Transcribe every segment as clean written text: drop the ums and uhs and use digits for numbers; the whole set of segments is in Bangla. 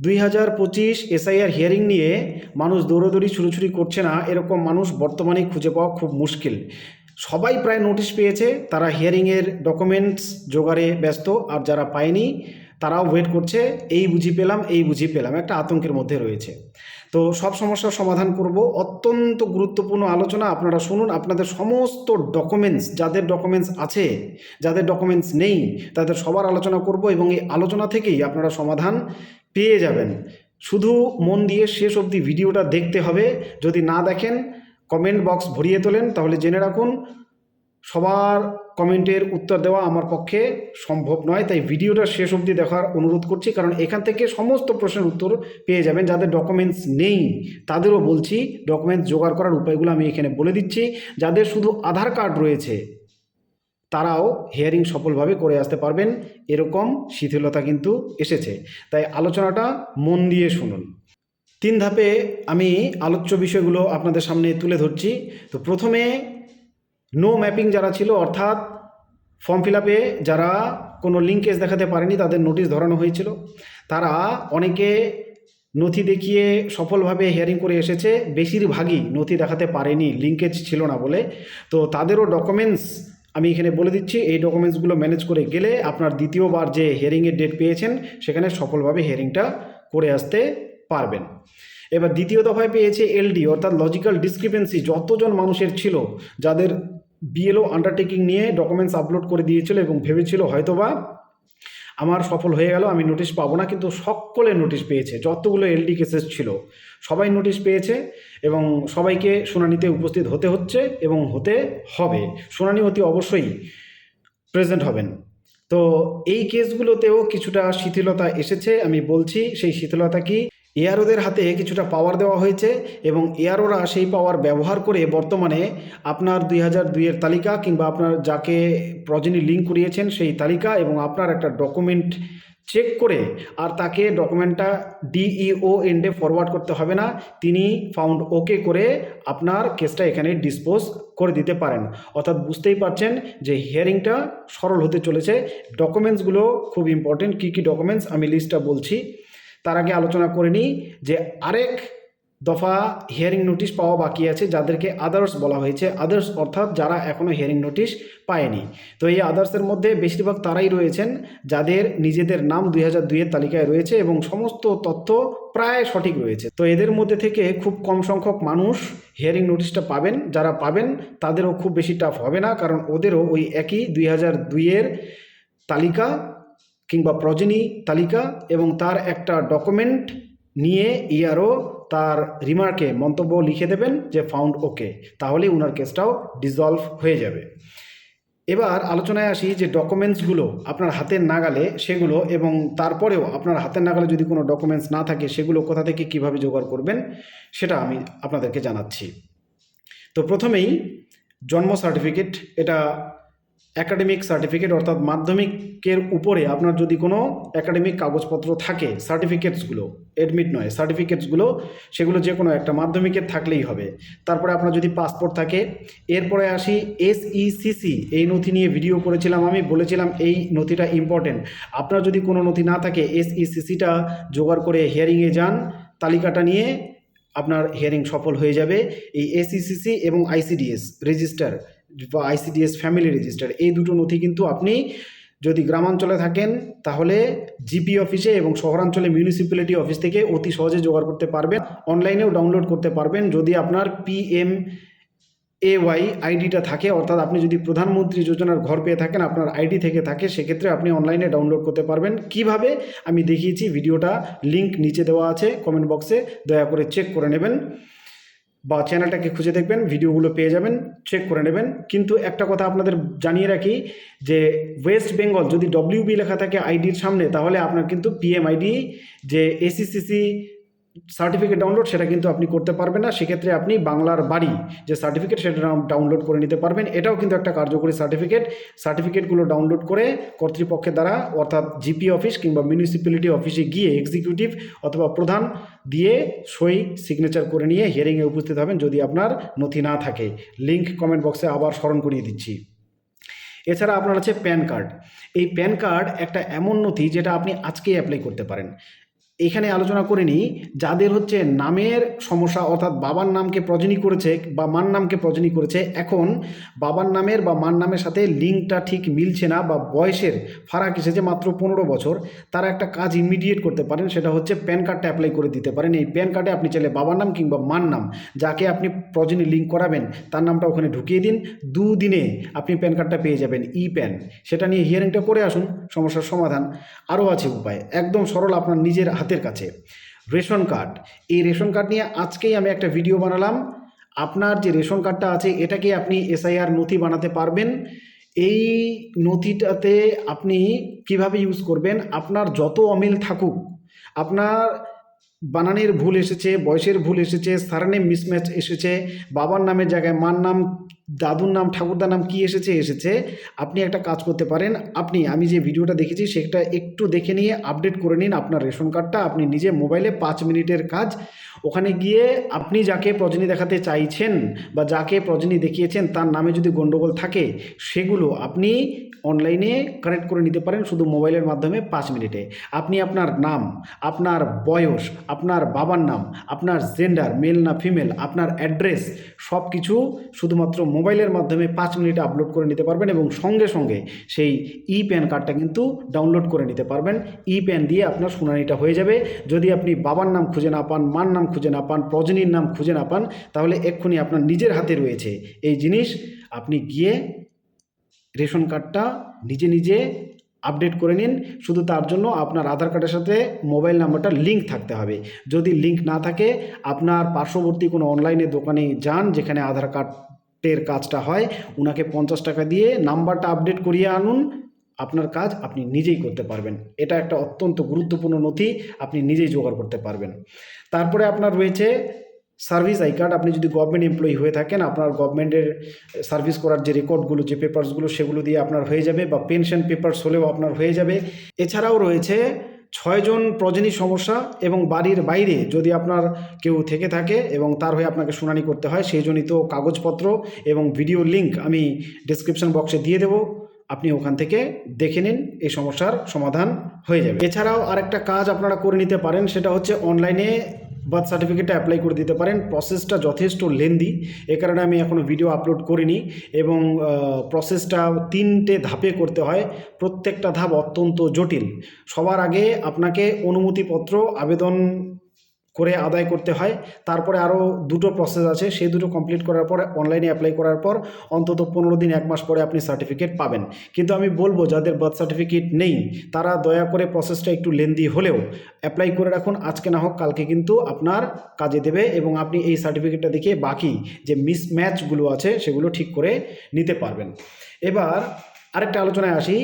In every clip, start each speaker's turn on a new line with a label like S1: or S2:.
S1: 2025 এসআইআর হিয়ারিং নিয়ে মানুষ দৌড়াদৌড়ি ছুটোছুটি করছে না, এরকম মানুষ বর্তমানে খুঁজে পাওয়া খুব মুশকিল। সবাই প্রায় নোটিশ পেয়েছে, তারা হিয়ারিংয়ের ডকুমেন্টস জোগাড়ে ব্যস্ত, আর যারা পায়নি তারাও ওয়েট করছে, এই বুঝি পেলাম, একটা আতঙ্কের মধ্যে রয়েছে। তো সব সমস্যার সমাধান করব, অত্যন্ত গুরুত্বপূর্ণ আলোচনা, আপনারা শুনুন। আপনাদের সমস্ত ডকুমেন্টস, যাদের ডকুমেন্টস আছে, যাদের ডকুমেন্টস নেই, তাদের সবার আলোচনা করব এবং এই আলোচনা থেকেই আপনারা সমাধান পেয়ে যাবেন। শুধু মন দিয়ে শেষ অবধি ভিডিওটা দেখতে হবে। যদি না দেখেন, কমেন্ট বক্স ভরিয়ে তোলেন, তাহলে জেনে রাখুন সবার কমেন্টের উত্তর দেওয়া আমার পক্ষে সম্ভব নয়। তাই ভিডিওটা শেষ অবধি দেখার অনুরোধ করছি, কারণ এখান থেকে সমস্ত প্রশ্নের উত্তর পেয়ে যাবেন। যাদের ডকুমেন্টস নেই তাদেরও বলছি, ডকুমেন্টস জোগাড় করার উপায়গুলো আমি এখানে বলে দিচ্ছি। যাদের শুধু আধার কার্ড রয়েছে তারাও হিয়ারিং সফলভাবে করে আসতে পারবেন, এরকম শিথিলতা কিন্তু এসেছে। তাই আলোচনাটা মন দিয়ে শুনুন। 3 ধাপে আমি আলোচ্য বিষয়গুলো আপনাদের সামনে তুলে ধরছি। তো প্রথমে নো ম্যাপিং যারা ছিল, অর্থাৎ ফর্ম ফিল আপে যারা কোনো লিঙ্কেজ দেখাতে পারেনি, তাদের নোটিশ ধরানো হয়েছিল। তারা অনেকে নথি দেখিয়ে সফলভাবে হিয়ারিং করে এসেছে, বেশিরভাগই নথি দেখাতে পারেনি, লিঙ্কেজ ছিল না বলে। তো তাদেরও ডকুমেন্টস আমি এখানে বলে দিচ্ছি। এই ডকুমেন্টসগুলো ম্যানেজ করে গেলে আপনার দ্বিতীয়বার যে হিয়ারিংয়ের ডেট পেয়েছেন সেখানে সফলভাবে হিয়ারিংটা করে আসতে পারবেন। এবার দ্বিতীয় দফায় পেয়েছে এলডি, অর্থাৎ লজিক্যাল ডিসক্রিপেন্সি। যতজন মানুষের ছিল, যাদের বিএলও আন্ডারটেকিং নিয়ে ডকুমেন্টস আপলোড করে দিয়েছিল এবং ভেবেছিল হয়তোবা আমার সফল হয়ে গেল, আমি নোটিশ পাবো না, কিন্তু সকলে নোটিশ পেয়েছে। যতগুলো এলডি কেসেস ছিল সবাই নোটিশ পেয়েছে এবং সবাইকে শুনানিতে উপস্থিত হতে হচ্ছে এবং হতে হবে। শুনানি অতি অবশ্যই প্রেজেন্ট হবেন। তো এই কেসগুলোতেও কিছুটা শিথিলতা এসেছে। আমি বলছি সেই শিথিলতা কি, এআরওদের হাতে কিছুটা পাওয়ার দেওয়া হয়েছে এবং এআরওরা সেই পাওয়ার ব্যবহার করে বর্তমানে আপনার 2002-এর তালিকা কিংবা আপনার যাকে প্রজেনি লিঙ্ক করিয়েছেন সেই তালিকা এবং আপনার একটা ডকুমেন্ট চেক করে, আর তাকে ডকুমেন্টটা ডিইও এন্ডে ফরওয়ার্ড করতে হবে না, তিনি ফাউন্ড ওকে করে আপনার কেসটা এখানে ডিসপোজ করে দিতে পারেন। অর্থাৎ বুঝতেই পারছেন যে হিয়ারিংটা সরল হতে চলেছে। ডকুমেন্টসগুলো খুব ইম্পর্টেন্ট। কী কী ডকুমেন্টস আমি লিস্টটা বলছি, তার আগে আলোচনা করে নিই যে আরেক দফা হিয়ারিং নোটিশ পাওয়া বাকি আছে, যাদেরকে আদার্স বলা হয়েছে। আদার্স অর্থাৎ যারা এখনও হিয়ারিং নোটিশ পায়নি। তো এই আদার্সের মধ্যে বেশিরভাগ তারাই রয়েছেন যাদের নিজেদের নাম 2002-এর তালিকায় রয়েছে এবং সমস্ত তথ্য প্রায় সঠিক রয়েছে। তো এদের মধ্যে থেকে খুব কম সংখ্যক মানুষ হিয়ারিং নোটিশটা পাবেন। যারা পাবেন তাদেরও খুব বেশি টাফ হবে না, কারণ ওদেরও ওই একই 2002-এর তালিকা কিংবা প্রজেনি তালিকা এবং তার একটা ডকুমেন্ট নিয়ে ইআরও তার রিমার্কে মন্তব্য লিখে দেবেন যে ফাউন্ড ওকে, তাহলে ওনার কেসটাও ডিসলভ হয়ে যাবে। এবার আলোচনায় আসি যে ডকুমেন্টসগুলো আপনার হাতের নাগালে সেগুলো, এবং তারপরেও আপনার হাতের নাগালে যদি কোনো ডকুমেন্টস না থাকে সেগুলো কোথা থেকে কিভাবে জোগাড় করবেন সেটা আমি আপনাদেরকে জানাচ্ছি। তো প্রথমেই জন্ম সার্টিফিকেট, এটা অ্যাকাডেমিক সার্টিফিকেট, অর্থাৎ মাধ্যমিকের উপরে আপনার যদি কোনো অ্যাকাডেমিক কাগজপত্র থাকে, সার্টিফিকেটসগুলো, অ্যাডমিট নয়, সার্টিফিকেটসগুলো, সেগুলো যে কোনো একটা মাধ্যমিকের থাকলেই হবে। তারপরে আপনার যদি পাসপোর্ট থাকে। এরপরে আসি এসইসিসি, এই নথি নিয়ে ভিডিও করেছিলাম, আমি বলেছিলাম এই নথিটা ইম্পর্টেন্ট। আপনার যদি কোনো নথি না থাকে এসইসিসিটা জোগাড় করে হিয়ারিংয়ে যান, তালিকাটা নিয়ে আপনার হিয়ারিং সফল হয়ে যাবে। এই এসইসিসি এবং আইসিডিএস রেজিস্টার বা আইসিডিএস ফ্যামিলি রেজিস্টার, এই দুটো নথি কিন্তু আপনি যদি গ্রামাঞ্চলে থাকেন তাহলে জিপি অফিসে এবং শহরাঞ্চলে মিউনিসিপ্যালিটি অফিস থেকে অতি সহজে জোগাড় করতে পারবেন। অনলাইনেও ডাউনলোড করতে পারবেন যদি আপনার PMAY আইডিটা থাকে, অর্থাৎ আপনি যদি প্রধানমন্ত্রী যোজনার ঘর পেয়ে থাকেন, আপনার আইডি থেকে থাকে, সেক্ষেত্রে আপনি অনলাইনে ডাউনলোড করতে পারবেন। কিভাবে আমি দেখিয়েছি, ভিডিওটা লিঙ্ক নিচে দেওয়া আছে কমেন্ট বক্সে, দয়া করে চেক করে নেবেন বা চ্যানেলটাকে খুঁজে দেখবেন, ভিডিওগুলো পেয়ে যাবেন, চেক করে নেবেন। কিন্তু একটা কথা আপনাদের জানিয়ে রাখি যে ওয়েস্ট বেঙ্গল যদি WB লেখা থাকে আইডির সামনে, তাহলে আপনার কিন্তু PMID যে এসইসিসি সার্টিফিকেট ডাউনলোড সেটা কিন্তু আপনি করতে পারবেন না। সেক্ষেত্রে আপনি বাংলার বাড়ি যে সার্টিফিকেট সেটা ডাউনলোড করে নিতে পারবেন। এটাও কিন্তু একটা কার্যকরী সার্টিফিকেটগুলো ডাউনলোড করে কর্তৃপক্ষের দ্বারা, অর্থাৎ জিপি অফিস কিংবা মিউনিসিপ্যালিটি অফিসে গিয়ে এক্সিকিউটিভ অথবা প্রধান দিয়ে সই সিগনেচার করে নিয়ে হিয়ারিংয়ে উপস্থিত হবেন যদি আপনার নথি না থাকে। লিঙ্ক কমেন্ট বক্সে আবার স্মরণ করিয়ে দিচ্ছি। এছাড়া আপনার আছে প্যান কার্ড। এই প্যান কার্ড একটা এমন নথি যেটা আপনি আজকেই অ্যাপ্লাই করতে পারেন। এখানে আলোচনা করে নিই যাদের হচ্ছে নামের সমস্যা, অর্থাৎ বাবার নামকে প্রজনী করেছে বা মার নামকে প্রজনী করেছে, এখন বাবার নামের বা মার নামের সাথে লিঙ্কটা ঠিক মিলছে না বা বয়সের ফারাক এসেছে মাত্র 15 বছর, তারা একটা কাজ ইমিডিয়েট করতে পারেন, সেটা হচ্ছে প্যান কার্ডটা অ্যাপ্লাই করে দিতে পারেন। এই প্যান কার্ডে আপনি চাইলে বাবার নাম কিংবা মার নাম, যাকে আপনি প্রজনী লিঙ্ক করাবেন তার নামটা ওখানে ঢুকিয়ে দিন, 2 দিনে আপনি প্যান কার্ডটা পেয়ে যাবেন, ই প্যান। সেটা নিয়ে হিয়ারিংটা করে আসুন, সমস্যার সমাধান। আরও আছে উপায়, একদম সরল, আপনার নিজের হাতের কাছে। রেশন কার্ড, এই রেশন কার্ড নিয়ে আজকেই আমি একটা ভিডিও বানালাম। আপনার যে রেশন কার্ডটা আছে এটাকে আপনি এসআইআর নথি বানাতে পারবেন। এই নথিটাতে আপনি কিভাবে ইউজ করবেন, আপনার যত অমিল থাকুক, আপনার বানানের ভুল এসেছে, বয়সের ভুল এসেছে, সারনেম মিসম্যাচ এসেছে, বাবার নামের জায়গায় মার নাম, দাদুর নাম, ঠাকুরদার নাম কি এসেছে, আপনি একটা কাজ করতে পারেন। আমি যে ভিডিওটা দেখেছি সেটা একটু দেখে নিয়ে আপডেট করে নিন আপনার রেশন কার্ডটা। আপনি নিজে মোবাইলে 5 মিনিটের কাজ। ওখানে গিয়ে আপনি যাকে প্রজনী দেখাতে চাইছেন বা যাকে প্রজনী দেখিয়েছেন তার নামে যদি গণ্ডগোল থাকে সেগুলো আপনি অনলাইনে কারেক্ট করে নিতে পারেন শুধু মোবাইলের মাধ্যমে 5 মিনিটে। আপনি আপনার নাম, আপনার বয়স, আপনার বাবার নাম, আপনার জেন্ডার মেল না ফিমেল, আপনার অ্যাড্রেস সব কিছু শুধুমাত্র মোবাইলের মাধ্যমে 5 মিনিটে আপলোড করে নিতে পারবেন এবং সঙ্গে সঙ্গে সেই ই প্যান কার্ডটা কিন্তু ডাউনলোড করে নিতে পারবেন। ই প্যান দিয়ে আপনার শুনানিটা হয়ে যাবে। যদি আপনি বাবার নাম খুঁজে না পান, মার নাম খুঁজে না পান, প্রজনীর নাম খুঁজে না পান, তাহলে এক্ষুনি আপনার নিজের হাতে রয়েছে এই জিনিস। আপনি গিয়ে রেশন কার্ডটা নিজে নিজে আপডেট করে নিন। শুধু তার জন্য আপনার আধার কার্ডের সাথে মোবাইল নাম্বারটা লিঙ্ক থাকতে হবে। যদি লিঙ্ক না থাকে, আপনার পার্শ্ববর্তী কোনো অনলাইনে দোকানে যান যেখানে আধার কার্ডের কাজটা হয়, ওনাকে 50 টাকা দিয়ে নাম্বারটা আপডেট করিয়ে আনুন। আপনার কাজ আপনি নিজেই করতে পারবেন। এটা একটা অত্যন্ত গুরুত্বপূর্ণ নথি, আপনি নিজেই জোগাড় করতে পারবেন। তারপরে আপনার রয়েছে সার্ভিস আই কার্ড। আপনি যদি গভর্নমেন্ট এমপ্লয়ি হয়ে থাকেন, আপনার গভর্নমেন্টের সার্ভিস করার যে রেকর্ডগুলো, যে পেপারসগুলো, সেগুলো দিয়ে আপনার হয়ে যাবে, বা পেনশন পেপারস হলেও আপনার হয়ে যাবে। এছাড়াও রয়েছে 6 জন প্রজনী সমস্যা এবং বাড়ির বাইরে যদি আপনার কেউ থেকে থাকে এবং তার হয়ে আপনাকে শুনানি করতে হয়, সেই জনিত কাগজপত্র এবং ভিডিও লিঙ্ক আমি ডেসক্রিপশন বক্সে দিয়ে দেবো। আপনি ওখান থেকে দেখে নিন, এই সমস্যার সমাধান হয়ে যাবে। এছাড়াও আরেকটা কাজ আপনারা করে নিতে পারেন, সেটা হচ্ছে অনলাইনে বার্থ সার্টিফিকেটটা অ্যাপ্লাই করে দিতে পারেন। প্রসেসটা যথেষ্ট লেন্দি, এ কারণে আমি এখনও ভিডিও আপলোড করিনি। এবং প্রসেসটা 3টে ধাপে করতে হয়, প্রত্যেকটা ধাপ অত্যন্ত জটিল। সবার আগে আপনাকে অনুমতিপত্র আবেদন করে আদায় করতে হয়। তারপরে আরও 2টো প্রসেস আছে, সেই 2টো কমপ্লিট করার পর অনলাইনে অ্যাপ্লাই করার পর অন্তত 15 দিন 1 মাস পরে আপনি সার্টিফিকেট পাবেন। কিন্তু আমি বলবো যাদের বার্থ সার্টিফিকেট নেই তারা দয়া করে প্রসেসটা একটু লেন্দি হলেও অ্যাপ্লাই করে রাখুন। আজকে না হোক কালকে কিন্তু আপনার কাজে দেবে এবং আপনি এই সার্টিফিকেটটা দেখিয়ে বাকি যে মিসম্যাচগুলো আছে সেগুলো ঠিক করে নিতে পারবেন। এবার আরেকটা আলোচনায় আসি।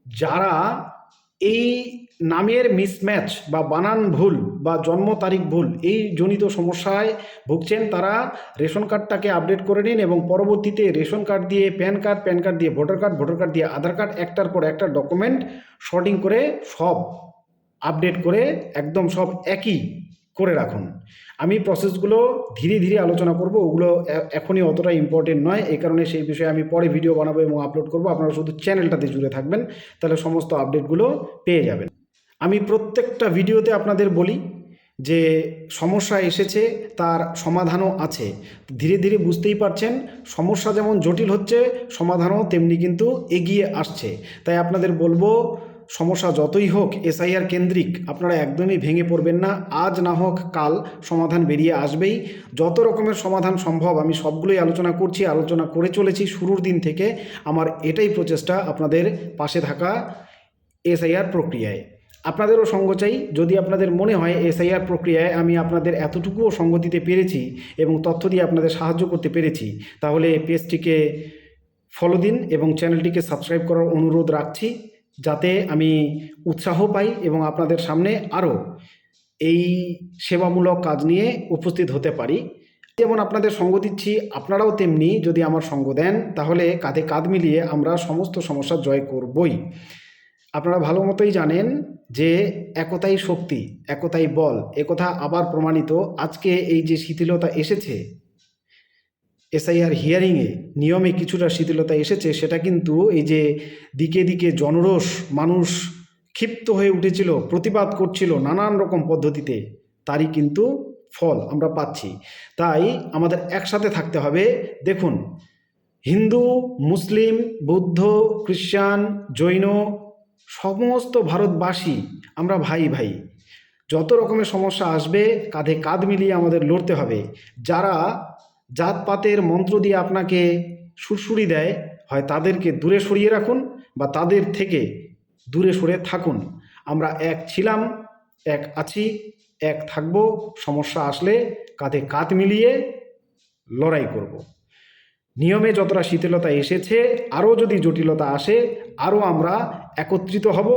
S1: যারা এই নামের মিসম্যাচ বা বানান ভুল বা জন্ম তারিখ ভুল এই জনিত সমস্যায় ভুগছেন, তারা রেশন কার্ডটাকে আপডেট করে নিন এবং পরবর্তীতে রেশন কার্ড দিয়ে প্যান কার্ড, প্যান কার্ড দিয়ে ভোটার কার্ড, ভোটার কার্ড দিয়ে আধার কার্ড, একটার পর একটা ডকুমেন্ট শর্টিং করে সব আপডেট করে একদম সব একই করে রাখুন। আমি প্রসেসগুলো ধীরে ধীরে আলোচনা করব, ওগুলো এখনই অতটা ইম্পর্টেন্ট নয়, এই কারণে সেই বিষয়ে আমি পরে ভিডিও বানাবো এবং আপলোড করব। আপনারা শুধু চ্যানেলটাতে জুড়ে থাকবেন, তাহলে সমস্ত আপডেটগুলো পেয়ে যাবেন। আমি প্রত্যেকটা ভিডিওতে আপনাদের বলি যে সমস্যা এসেছে তার সমাধানও আছে। ধীরে ধীরে বুঝতেই পারছেন সমস্যা যেমন জটিল হচ্ছে, সমাধানও তেমনি কিন্তু এগিয়ে আসছে। তাই আপনাদের বলবো, সমস্যা যতই হোক এসআইআর কেন্দ্রিক আপনারা একদমই ভেঙে পড়বেন না। আজ না হোক কাল সমাধান বেরিয়ে আসবেই। যত রকমের সমাধান সম্ভব আমি সবগুলোই আলোচনা করছি, আলোচনা করে চলেছি শুরুর দিন থেকে। আমার এটাই প্রচেষ্টা আপনাদের পাশে থাকা এসআইআর প্রক্রিয়ায়। আপনাদেরও সঙ্গ চাই। যদি আপনাদের মনে হয় এসআইআর প্রক্রিয়ায় আমি আপনাদের এতটুকুও সঙ্গ দিতে পেরেছি এবং তথ্য দিয়ে আপনাদের সাহায্য করতে পেরেছি, তাহলে পেজটিকে ফলো দিন এবং চ্যানেলটিকে সাবস্ক্রাইব করার অনুরোধ রাখছি, যাতে আমি উৎসাহ পাই এবং আপনাদের সামনে আরও এই সেবামূলক কাজ নিয়ে উপস্থিত হতে পারি। যেমন আপনাদের সঙ্গ দিচ্ছি, আপনারাও তেমনি যদি আমার সঙ্গ দেন, তাহলে কাঁধে কাঁধ মিলিয়ে আমরা সমস্ত সমস্যা জয় করবই। আপনারা ভালো মতোই জানেন যে একতাই শক্তি, একতাই বল, একথা আবার প্রমাণিত। আজকে এই যে শিথিলতা এসেছে এসআইআর হিয়ারিংয়ে, নিয়মে কিছুটা শিথিলতা এসেছে, সেটা কিন্তু এই যে দিকে দিকে জনরোষ, মানুষ ক্ষিপ্ত হয়ে উঠেছিল, প্রতিবাদ করছিল নানান রকম পদ্ধতিতে, তারই কিন্তু ফল আমরা পাচ্ছি। তাই আমাদের একসাথে থাকতে হবে। দেখুন, হিন্দু, মুসলিম, বৌদ্ধ, খ্রিস্টান, জৈন, সমস্ত ভারতবাসী আমরা ভাই ভাই। যত রকমের সমস্যা আসবে কাঁধে কাঁধ মিলিয়ে আমাদের লড়তে হবে। যারা জাতপাতের মন্ত্র দিয়ে আপনাকে সুরসুরি দেয়, হয় তাদেরকে দূরে সরিয়ে রাখুন বা তাদের থেকে দূরে সরে থাকুন। আমরা এক ছিলাম, এক আছি, এক থাকব। সমস্যা আসলে কাঁধে কাঁধ মিলিয়ে লড়াই করব। নিয়মে যতটা শিথিলতা এসেছে, আরও যদি জটিলতা আসে, আরও আমরা একত্রিত হব।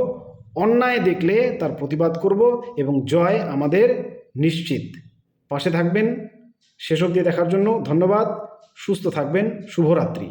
S1: অন্যায় দেখলে তার প্রতিবাদ করব এবং জয় আমাদের নিশ্চিত। পাশে থাকবেন। শেষ অবধি দেখার জন্য ধন্যবাদ। সুস্থ থাকবেন। শুভরাত্রি।